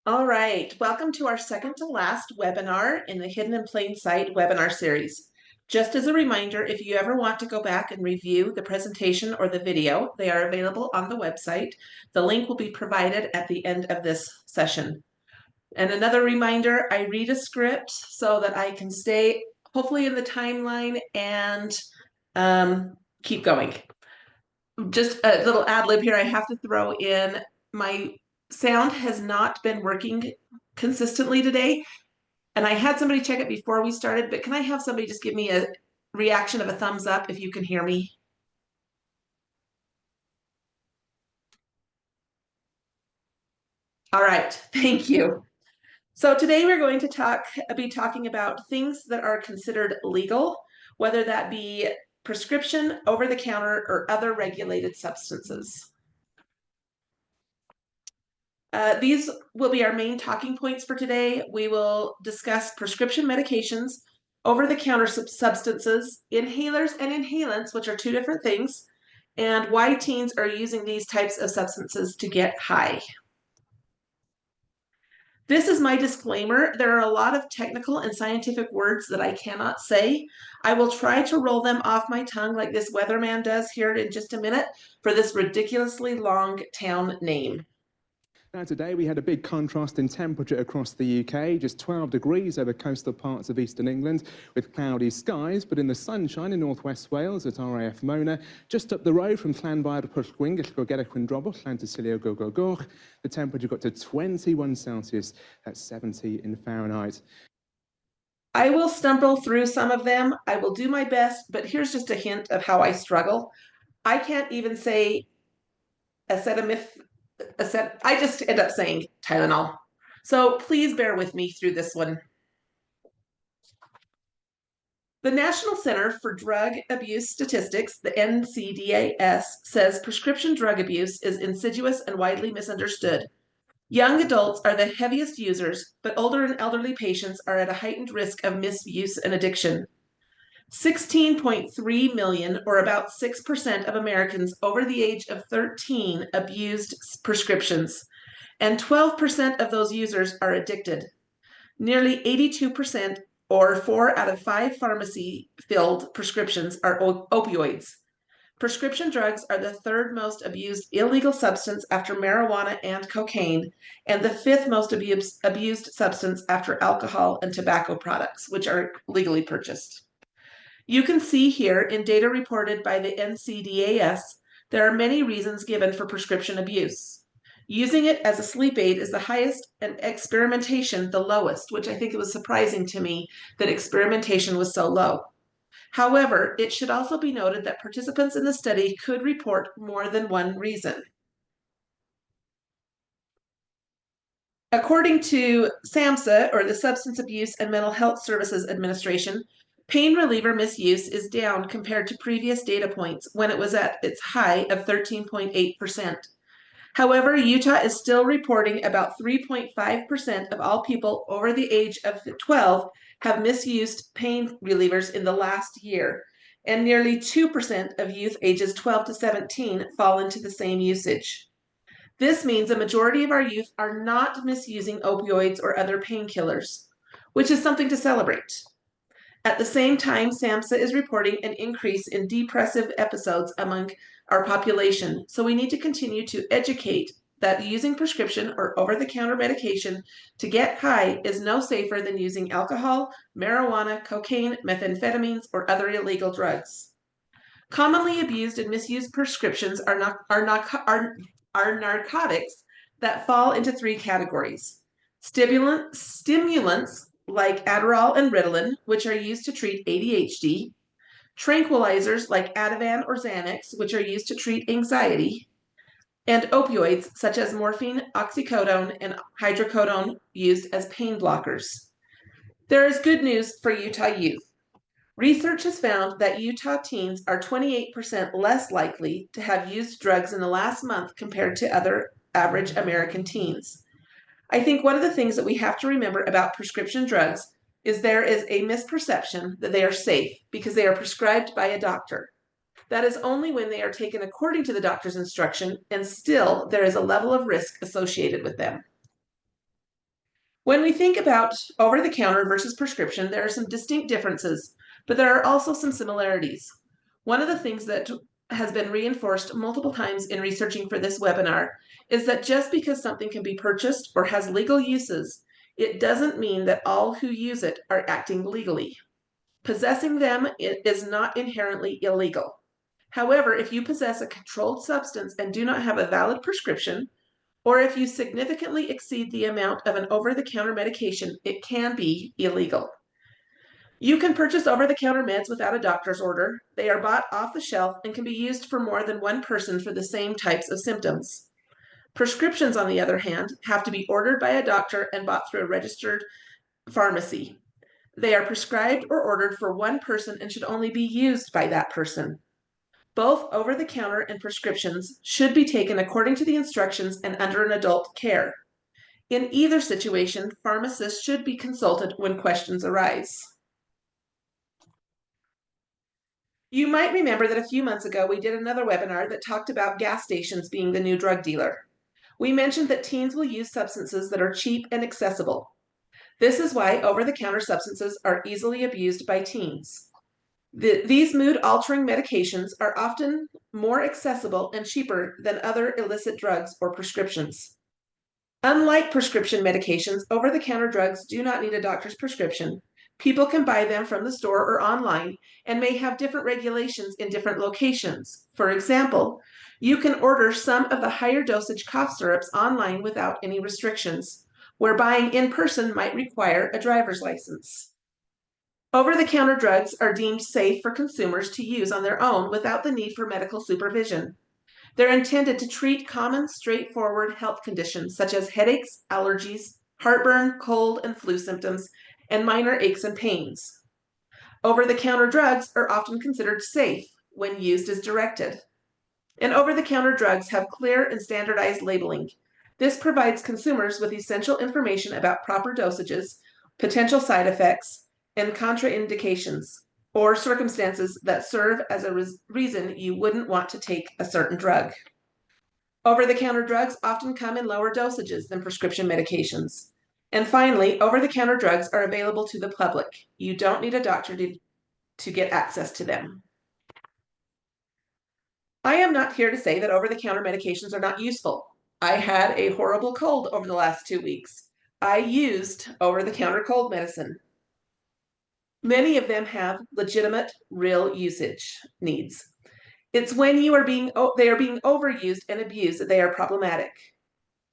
All right, welcome to our second to last webinar in the Hidden in Plain Sight webinar series. Just as a reminder, if you ever want to go back and review the presentation or the video, they are available on the website. The link will be provided at the end of this session. And another reminder, I read a script so that I can stay hopefully in the timeline and keep going. Just a little ad lib here I have to throw in. My sound has not been working consistently today, and I had somebody check it before we started, but can I have somebody just give me a reaction of a thumbs up if you can hear me? All right, thank you. So today we're going to be talking about things that are considered legal, whether that be prescription, over-the-counter, or other regulated substances. These will be our main talking points for today. We will discuss prescription medications, over-the-counter substances, inhalers and inhalants, which are two different things, and why teens are using these types of substances to get high. This is my disclaimer. There are a lot of technical and scientific words that I cannot say. I will try to roll them off my tongue like this weatherman does here in just a minute for this ridiculously long town name. Now today we had a big contrast in temperature across the UK, just 12 degrees over coastal parts of eastern England with cloudy skies, but in the sunshine in northwest Wales at RAF Mona, just up the road from Llanfair Pwllgwyn, Gellgorgera Chwindrobwll, Llantysilio Gogolgoch, the temperature got to 21 Celsius, that's 70 in Fahrenheit. I will stumble through some of them. I will do my best, but here's just a hint of how I struggle. I can't even say I just end up saying Tylenol. So please bear with me through this one. The National Center for Drug Abuse Statistics, the NCDAS, says prescription drug abuse is insidious and widely misunderstood. Young adults are the heaviest users, but older and elderly patients are at a heightened risk of misuse and addiction. 16.3 million, or about 6% of Americans over the age of 13, abused prescriptions, and 12% of those users are addicted. Nearly 82%, or 4 out of 5 pharmacy-filled prescriptions, are opioids. Prescription drugs are the third most abused illegal substance after marijuana and cocaine, and the fifth most abused substance after alcohol and tobacco products, which are legally purchased. You can see here in data reported by the NCDAS, there are many reasons given for prescription abuse. Using it as a sleep aid is the highest and experimentation the lowest, which I think it was surprising to me that experimentation was so low. However, it should also be noted that participants in the study could report more than one reason. According to SAMHSA, or the Substance Abuse and Mental Health Services Administration, pain reliever misuse is down compared to previous data points when it was at its high of 13.8%. However, Utah is still reporting about 3.5% of all people over the age of 12 have misused pain relievers in the last year, and nearly 2% of youth ages 12 to 17 fall into the same usage. This means a majority of our youth are not misusing opioids or other painkillers, which is something to celebrate. At the same time, SAMHSA is reporting an increase in depressive episodes among our population, so we need to continue to educate that using prescription or over-the-counter medication to get high is no safer than using alcohol, marijuana, cocaine, methamphetamines, or other illegal drugs. Commonly abused and misused prescriptions are narcotics that fall into 3 categories. Stimulants like Adderall and Ritalin, which are used to treat ADHD, tranquilizers like Ativan or Xanax, which are used to treat anxiety, and opioids such as morphine, oxycodone, and hydrocodone used as pain blockers. There is good news for Utah youth. Research has found that Utah teens are 28% less likely to have used drugs in the last month compared to other average American teens. I think one of the things that we have to remember about prescription drugs is there is a misperception that they are safe because they are prescribed by a doctor. That is only when they are taken according to the doctor's instruction, and still there is a level of risk associated with them. When we think about over-the-counter versus prescription, there are some distinct differences, but there are also some similarities. One of the things that has been reinforced multiple times in researching for this webinar is that just because something can be purchased or has legal uses, it doesn't mean that all who use it are acting legally. Possessing them is not inherently illegal. However, if you possess a controlled substance and do not have a valid prescription, or if you significantly exceed the amount of an over-the-counter medication, it can be illegal. You can purchase over-the-counter meds without a doctor's order. They are bought off the shelf and can be used for more than one person for the same types of symptoms. Prescriptions, on the other hand, have to be ordered by a doctor and bought through a registered pharmacy. They are prescribed or ordered for one person and should only be used by that person. Both over-the-counter and prescriptions should be taken according to the instructions and under an adult care. In either situation, pharmacists should be consulted when questions arise. You might remember that a few months ago we did another webinar that talked about gas stations being the new drug dealer. We mentioned that teens will use substances that are cheap and accessible. This is why over-the-counter substances are easily abused by teens. These mood-altering medications are often more accessible and cheaper than other illicit drugs or prescriptions. Unlike prescription medications, over-the-counter drugs do not need a doctor's prescription. People can buy them from the store or online and may have different regulations in different locations. For example, you can order some of the higher dosage cough syrups online without any restrictions, where buying in person might require a driver's license. Over-the-counter drugs are deemed safe for consumers to use on their own without the need for medical supervision. They're intended to treat common, straightforward health conditions such as headaches, allergies, heartburn, cold and flu symptoms, and minor aches and pains. Over-the-counter drugs are often considered safe when used as directed. And over-the-counter drugs have clear and standardized labeling. This provides consumers with essential information about proper dosages, potential side effects, and contraindications, or circumstances that serve as a reason you wouldn't want to take a certain drug. Over-the-counter drugs often come in lower dosages than prescription medications. And finally, over-the-counter drugs are available to the public. You don't need a doctor to get access to them. I am not here to say that over-the-counter medications are not useful. I had a horrible cold over the last 2 weeks. I used over-the-counter cold medicine. Many of them have legitimate, real usage needs. It's when they are being overused and abused that they are problematic.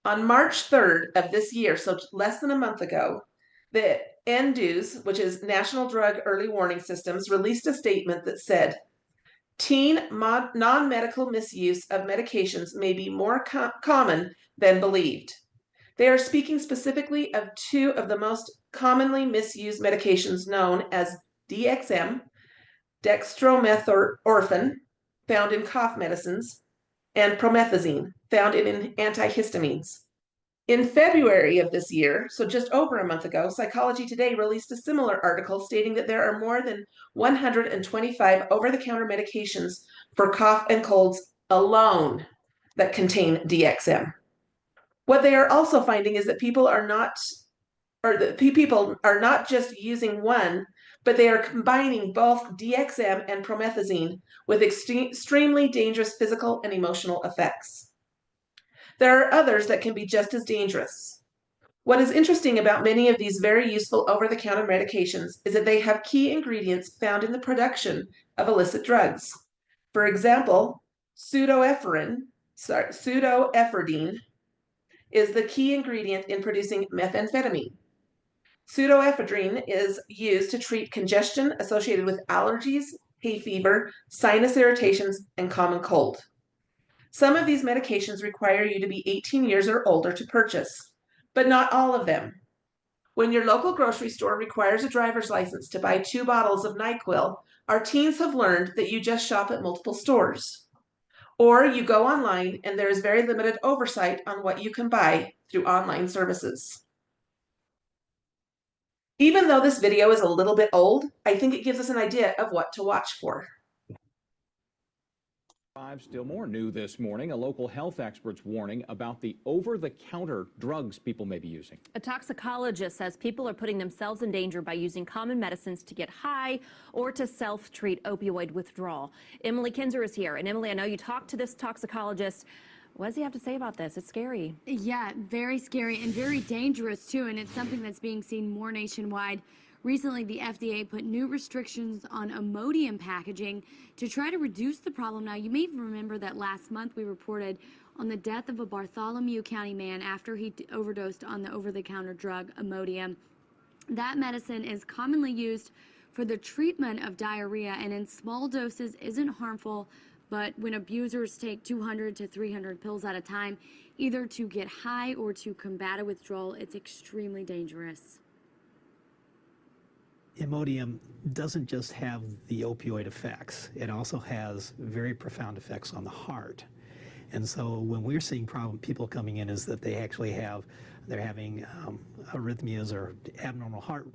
On March 3rd of this year, so less than a month ago, the NDUS, which is National Drug Early Warning Systems, released a statement that said, teen non-medical misuse of medications may be more common than believed. They are speaking specifically of two of the most commonly misused medications known as DXM, dextromethorphan, found in cough medicines, and promethazine, found in antihistamines. In February of this year, so just over a month ago, Psychology Today released a similar article stating that there are more than 125 over-the-counter medications for cough and colds alone that contain DXM. What they are also finding is that people are not just using one, but they are combining both DXM and promethazine with extremely dangerous physical and emotional effects. There are others that can be just as dangerous. What is interesting about many of these very useful over-the-counter medications is that they have key ingredients found in the production of illicit drugs. For example, pseudoephedrine is the key ingredient in producing methamphetamine. Pseudoephedrine is used to treat congestion associated with allergies, hay fever, sinus irritations, and common cold. Some of these medications require you to be 18 years or older to purchase, but not all of them. When your local grocery store requires a driver's license to buy 2 bottles of NyQuil, our teens have learned that you just shop at multiple stores. Or you go online and there is very limited oversight on what you can buy through online services. Even though this video is a little bit old, I think it gives us an idea of what to watch for. Still more new this morning. A local health expert's warning about the over-the-counter drugs people may be using. A toxicologist says people are putting themselves in danger by using common medicines to get high or to self-treat opioid withdrawal. Emily Kinzer is here. And Emily, I know you talked to this toxicologist. What does he have to say about this? It's scary. Yeah, very scary and very dangerous, too. And it's something that's being seen more nationwide. Recently, the FDA put new restrictions on Imodium packaging to try to reduce the problem. Now, you may remember that last month we reported on the death of a Bartholomew County man after he overdosed on the over-the-counter drug Imodium. That medicine is commonly used for the treatment of diarrhea and in small doses isn't harmful, but when abusers take 200 to 300 pills at a time, either to get high or to combat a withdrawal, it's extremely dangerous. Imodium doesn't just have the opioid effects, it also has very profound effects on the heart. And so when we're seeing people coming in is that they're having arrhythmias or abnormal heart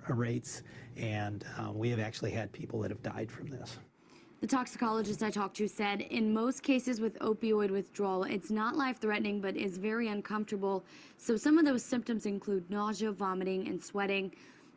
rates, and we have actually had people that have died from this. The toxicologist I talked to said in most cases with opioid withdrawal, it's not life-threatening but is very uncomfortable. So some of those symptoms include nausea, vomiting, and sweating.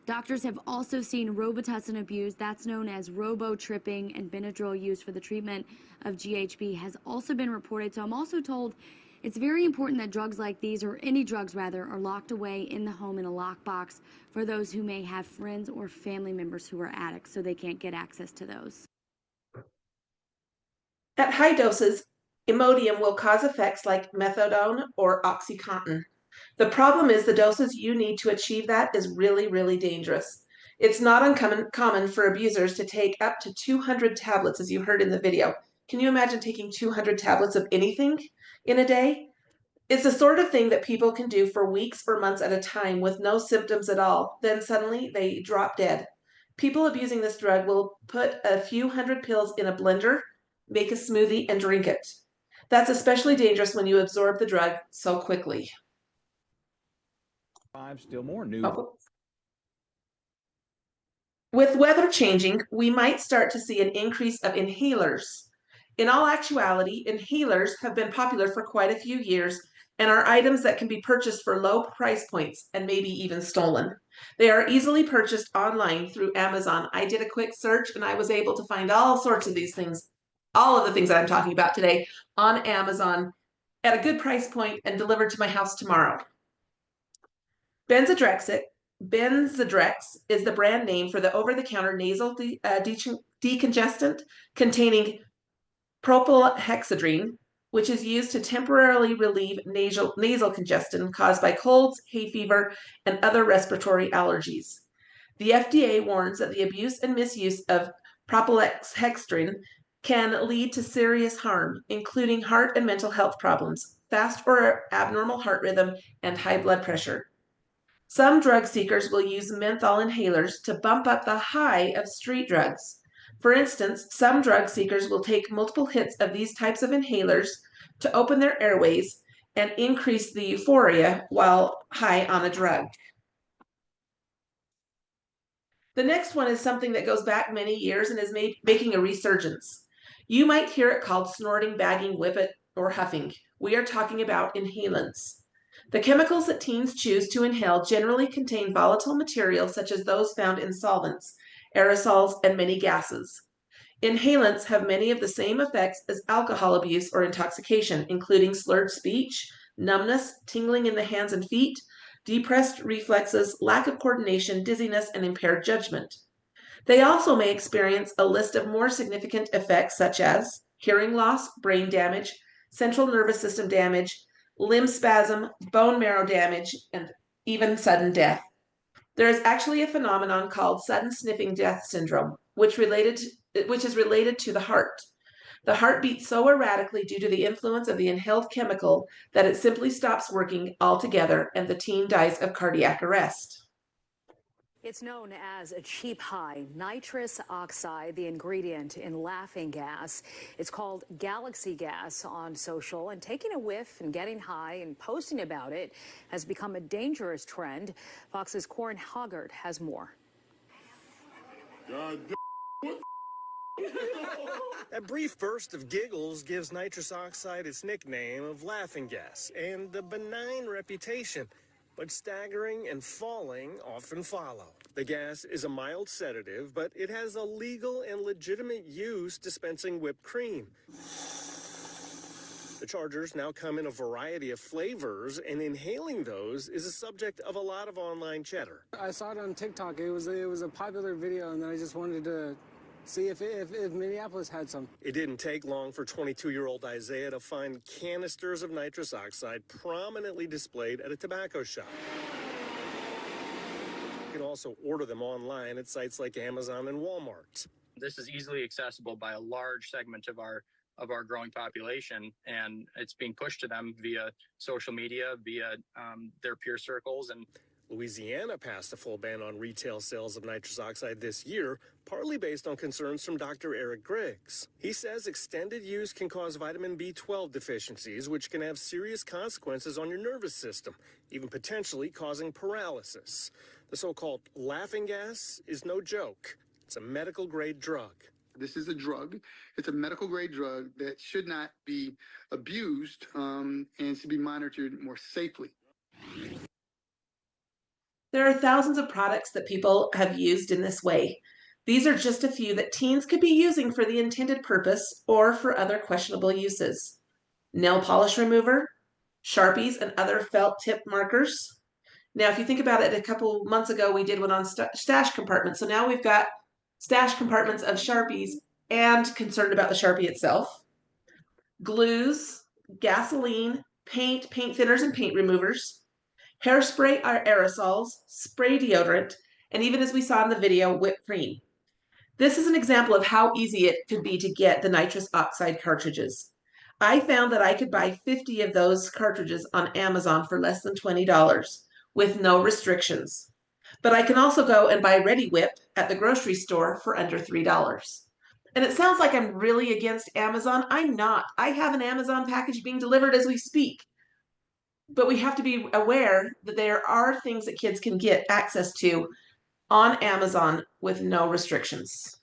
Doctors have also seen Robitussin abuse, that's known as robo-tripping, and Benadryl used for the treatment of GHB has also been reported. So I'm also told it's very important that drugs like these, or any drugs rather, are locked away in the home in a lockbox for those who may have friends or family members who are addicts so they can't get access to those. At high doses, Imodium will cause effects like methadone or OxyContin. The problem is the doses you need to achieve that is really, really dangerous. It's not uncommon for abusers to take up to 200 tablets, as you heard in the video. Can you imagine taking 200 tablets of anything in a day? It's the sort of thing that people can do for weeks or months at a time with no symptoms at all. Then suddenly they drop dead. People abusing this drug will put a few hundred pills in a blender, make a smoothie, and drink it. That's especially dangerous when you absorb the drug so quickly. Still more new. With weather changing, we might start to see an increase of inhalers. In all actuality, inhalers have been popular for quite a few years and are items that can be purchased for low price points and maybe even stolen. They are easily purchased online through Amazon. I did a quick search and I was able to find all sorts of these things, all of the things that I'm talking about today, on Amazon at a good price point and delivered to my house tomorrow. Benzodrex is the brand name for the over-the-counter nasal decongestant containing propylhexedrine, which is used to temporarily relieve nasal congestion caused by colds, hay fever, and other respiratory allergies. The FDA warns that the abuse and misuse of propylhexedrine can lead to serious harm, including heart and mental health problems, fast or abnormal heart rhythm, and high blood pressure. Some drug seekers will use menthol inhalers to bump up the high of street drugs. For instance, some drug seekers will take multiple hits of these types of inhalers to open their airways and increase the euphoria while high on a drug. The next one is something that goes back many years and is making a resurgence. You might hear it called snorting, bagging, whippet, or huffing. We are talking about inhalants. The chemicals that teens choose to inhale generally contain volatile materials such as those found in solvents, aerosols, and many gases. Inhalants have many of the same effects as alcohol abuse or intoxication, including slurred speech, numbness, tingling in the hands and feet, depressed reflexes, lack of coordination, dizziness, and impaired judgment. They also may experience a list of more significant effects such as hearing loss, brain damage, central nervous system damage, limb spasm, bone marrow damage, and even sudden death. There is actually a phenomenon called sudden sniffing death syndrome, which is related to the heart. The heart beats so erratically due to the influence of the inhaled chemical that it simply stops working altogether and the teen dies of cardiac arrest. It's known as a cheap high, nitrous oxide, the ingredient in laughing gas. It's called Galaxy Gas on social, and taking a whiff and getting high and posting about it has become a dangerous trend. Fox's Corin Hoggart has more. That brief burst of giggles gives nitrous oxide its nickname of laughing gas and a benign reputation. But staggering and falling often follow. The gas is a mild sedative, but it has a legal and legitimate use dispensing whipped cream. The chargers now come in a variety of flavors, and inhaling those is a subject of a lot of online chatter. I saw it on TikTok. It was a popular video, and then I just wanted to see if Minneapolis had some. It didn't take long for 22-year-old Isaiah to find canisters of nitrous oxide prominently displayed at a tobacco shop. You can also order them online at sites like Amazon and Walmart. This is easily accessible by a large segment of our growing population, and it's being pushed to them via social media, via their peer circles. And Louisiana passed a full ban on retail sales of nitrous oxide this year, partly based on concerns from Dr. Eric Griggs. He says extended use can cause vitamin B12 deficiencies, which can have serious consequences on your nervous system, even potentially causing paralysis. The so-called laughing gas is no joke. It's a medical-grade drug. This is a drug. It's a medical-grade drug that should not be abused and should be monitored more safely. There are thousands of products that people have used in this way. These are just a few that teens could be using for the intended purpose or for other questionable uses. Nail polish remover, Sharpies and other felt tip markers. Now, if you think about it, a couple months ago, we did one on stash compartments. So now we've got stash compartments of Sharpies and concerned about the Sharpie itself. Glues, gasoline, paint thinners and paint removers, hairspray or aerosols, spray deodorant, and even as we saw in the video, whipped cream. This is an example of how easy it could be to get the nitrous oxide cartridges. I found that I could buy 50 of those cartridges on Amazon for less than $20 with no restrictions. But I can also go and buy Ready Whip at the grocery store for under $3. And it sounds like I'm really against Amazon. I'm not. I have an Amazon package being delivered as we speak. But we have to be aware that there are things that kids can get access to on Amazon with no restrictions.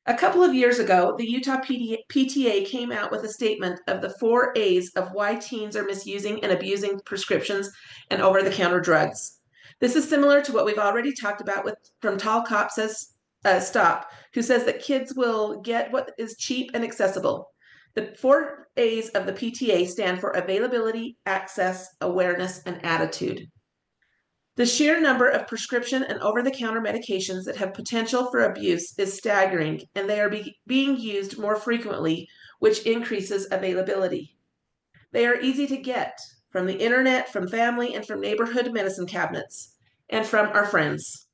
A couple of years ago, the Utah PTA came out with a statement of the 4 A's of why teens are misusing and abusing prescriptions and over-the-counter drugs. This is similar to what we've already talked about from Tall Cop Says Stop, who says that kids will get what is cheap and accessible. The 4 A's of the PTA stand for availability, access, awareness, and attitude. The sheer number of prescription and over-the-counter medications that have potential for abuse is staggering, and they are being used more frequently, which increases availability. They are easy to get from the internet, from family, and from neighborhood medicine cabinets, and from our friends.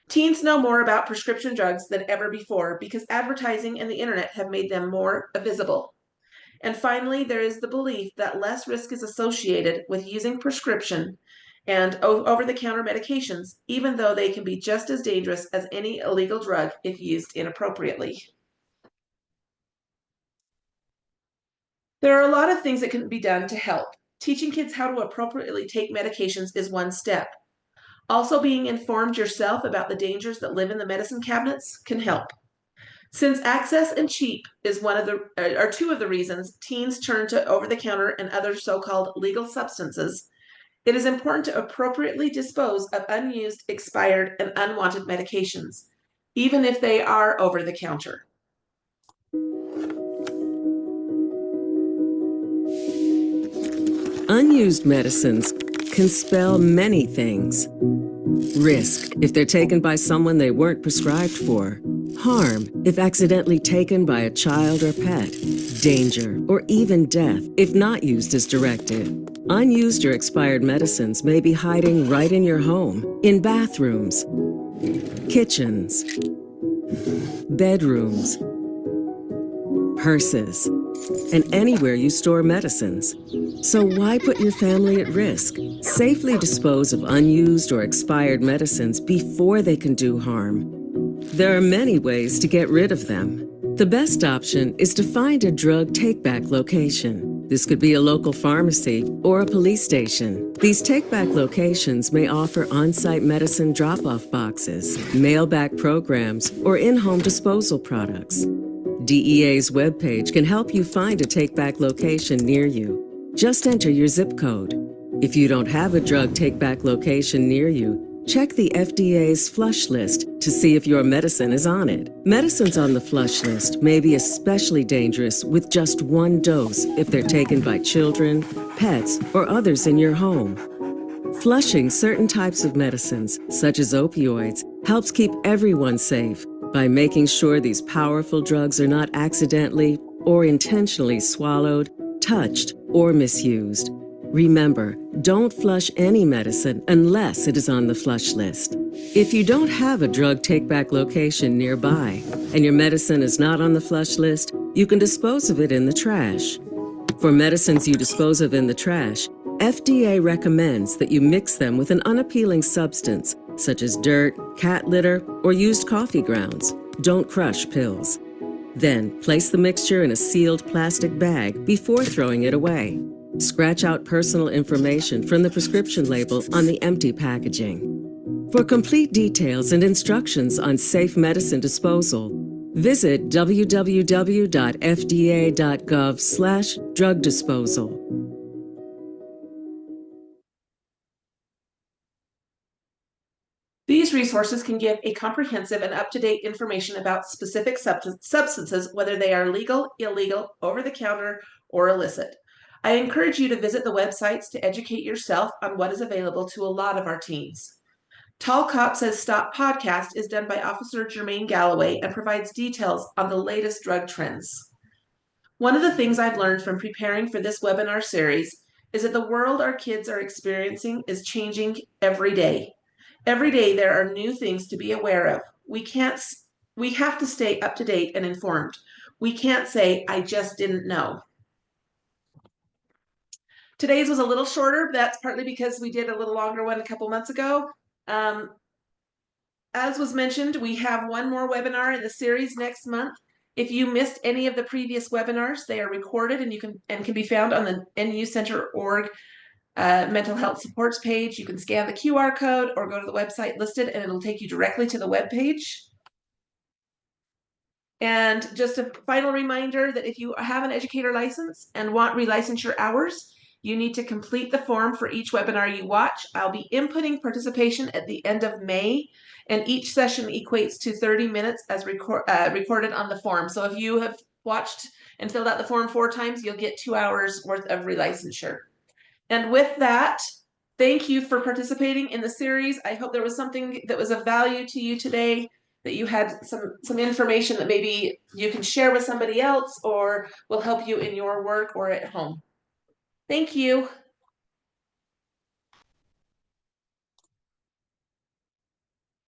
Teens know more about prescription drugs than ever before because advertising and the internet have made them more visible. And finally, there is the belief that less risk is associated with using prescription and over-the-counter medications, even though they can be just as dangerous as any illegal drug if used inappropriately. There are a lot of things that can be done to help. Teaching kids how to appropriately take medications is one step. Also, being informed yourself about the dangers that live in the medicine cabinets can help. Since access and cheap is are two of the reasons teens turn to over-the-counter and other so-called legal substances, it is important to appropriately dispose of unused, expired, and unwanted medications, even if they are over-the-counter. Unused medicines can spell many things. Risk, if they're taken by someone they weren't prescribed for. Harm, if accidentally taken by a child or pet. Danger, or even death, if not used as directed. Unused or expired medicines may be hiding right in your home, in bathrooms, kitchens, bedrooms, purses, and anywhere you store medicines. So why put your family at risk? Safely dispose of unused or expired medicines before they can do harm. There are many ways to get rid of them. The best option is to find a drug take-back location. This could be a local pharmacy or a police station. These take-back locations may offer on-site medicine drop-off boxes, mail-back programs, or in-home disposal products. DEA's webpage can help you find a take-back location near you. Just enter your zip code. If you don't have a drug take-back location near you, check the FDA's flush list to see if your medicine is on it. Medicines on the flush list may be especially dangerous with just one dose if they're taken by children, pets, or others in your home. Flushing certain types of medicines, such as opioids, helps keep everyone safe by making sure these powerful drugs are not accidentally or intentionally swallowed, touched, or misused. Remember, don't flush any medicine unless it is on the flush list. If you don't have a drug take-back location nearby and your medicine is not on the flush list, you can dispose of it in the trash. For medicines you dispose of in the trash, FDA recommends that you mix them with an unappealing substance, such as dirt, cat litter, or used coffee grounds. Don't crush pills. Then, place the mixture in a sealed plastic bag before throwing it away. Scratch out personal information from the prescription label on the empty packaging. For complete details and instructions on safe medicine disposal, visit www.fda.gov/drug disposal. These resources can give a comprehensive and up-to-date information about specific substances, whether they are legal, illegal, over-the-counter, or illicit. I encourage you to visit the websites to educate yourself on what is available to a lot of our teens. Tall Cop Says Stop podcast is done by Officer Jermaine Galloway and provides details on the latest drug trends. One of the things I've learned from preparing for this webinar series is that the world our kids are experiencing is changing every day. Every day there are new things to be aware of. We have to stay up to date and informed. We can't say, I just didn't know. Today's was a little shorter. That's partly because we did a little longer one a couple months ago. As was mentioned, we have one more webinar in the series next month. If you missed any of the previous webinars, they are recorded and can be found on the NUcenter.org mental health supports page. You can scan the QR code or go to the website listed and it'll take you directly to the web page. And just a final reminder that if you have an educator license and want relicensure hours, you need to complete the form for each webinar you watch. I'll be inputting participation at the end of May, and each session equates to 30 minutes as recorded on the form. So if you have watched and filled out the form 4 times, you'll get 2 hours worth of relicensure. And with that, thank you for participating in the series. I hope there was something that was of value to you today, that you had some information that maybe you can share with somebody else or will help you in your work or at home. Thank you.